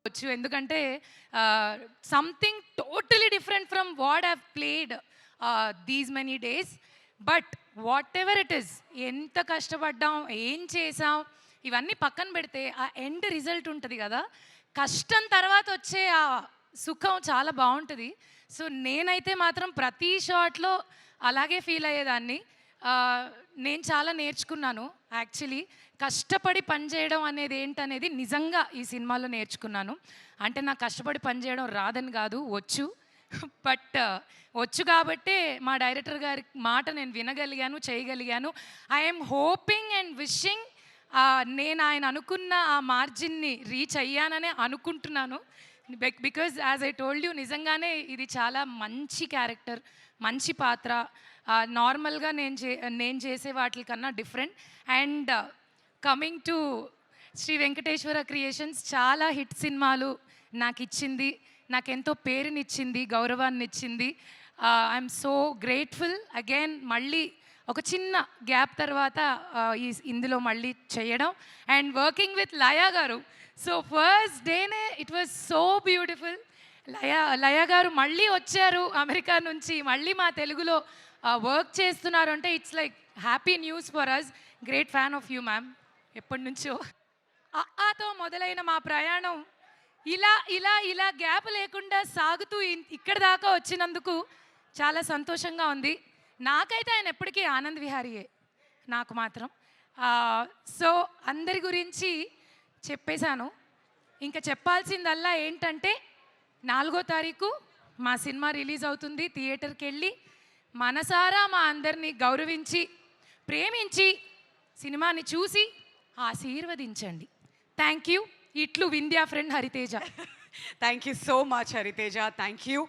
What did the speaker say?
వచ్చు. ఎందుకంటే something totally different from what I've played these many days. But what ever it is, ఎంత కష్టపడ్డాం, ఏం చేసాం, ఇవన్నీ పక్కన పెడితే ఆ ఎండ్ రిజల్ట్ ఉంటుంది కదా, కష్టం తర్వాత వచ్చే ఆ సుఖం చాలా బాగుంటుంది. సో నేనైతే మాత్రం ప్రతి షాట్లో అలాగే ఫీల్ అయ్యేదాన్ని. నేను చాలా నేర్చుకున్నాను యాక్చువల్లీ. కష్టపడి పనిచేయడం అనేది ఏంటనేది నిజంగా ఈ సినిమాలో నేర్చుకున్నాను. అంటే నాకు కష్టపడి పనిచేయడం రాదని కాదు, వచ్చు. బట్ వచ్చు కాబట్టే మా డైరెక్టర్ గారి మాట నేను వినగలిగాను, చేయగలిగాను. ఐఎమ్ హోపింగ్ అండ్ విషింగ్ నేను ఆయన అనుకున్న ఆ మార్జిన్ని రీచ్ అయ్యాననే అనుకుంటున్నాను. Because as I told you, నిజంగానే ఇది చాలా మంచి క్యారెక్టర్, మంచి పాత్ర. నార్మల్గా నేను చేసే వాటికన్నా different. And coming to Sri Venkateswara creations, చాలా హిట్ సినిమాలు నాకు ఇచ్చింది, నాకెంతో పేరునిచ్చింది, గౌరవాన్ని ఇచ్చింది. I'm so grateful. అగైన్ మళ్ళీ ఒక చిన్న గ్యాప్ తర్వాత ఇందులో మళ్ళీ చేయడం అండ్ వర్కింగ్ విత్ లయా గారు. సో ఫస్ట్ డేనే it was so beautiful. Laya గారు మళ్ళీ వచ్చారు అమెరికా నుంచి, మళ్ళీ మా తెలుగులో వర్క్ చేస్తున్నారు అంటే it's like happy news for us. Great fan of you ma'am, ఎప్పటి నుంచో. అతో మొదలైన మా ప్రయాణం ఇలా ఇలా ఇలా గ్యాప్ లేకుండా సాగుతూ ఇక్కడ దాకా వచ్చినందుకు చాలా సంతోషంగా ఉంది. నాకైతే ఆయన ఎప్పటికీ ఆనంద్ విహారీయే, నాకు మాత్రం. సో అందరి గురించి చెప్పేశాను. ఇంకా చెప్పాల్సిందల్లా ఏంటంటే 4వ తారీఖు మా సినిమా రిలీజ్ అవుతుంది. థియేటర్కి వెళ్ళి మనసారా మా అందరినీ గౌరవించి, ప్రేమించి, సినిమాని చూసి ఆశీర్వదించండి. Thank you. ఇట్లు Vindhya friend Hariteja. Thank you so much Hariteja, thank you.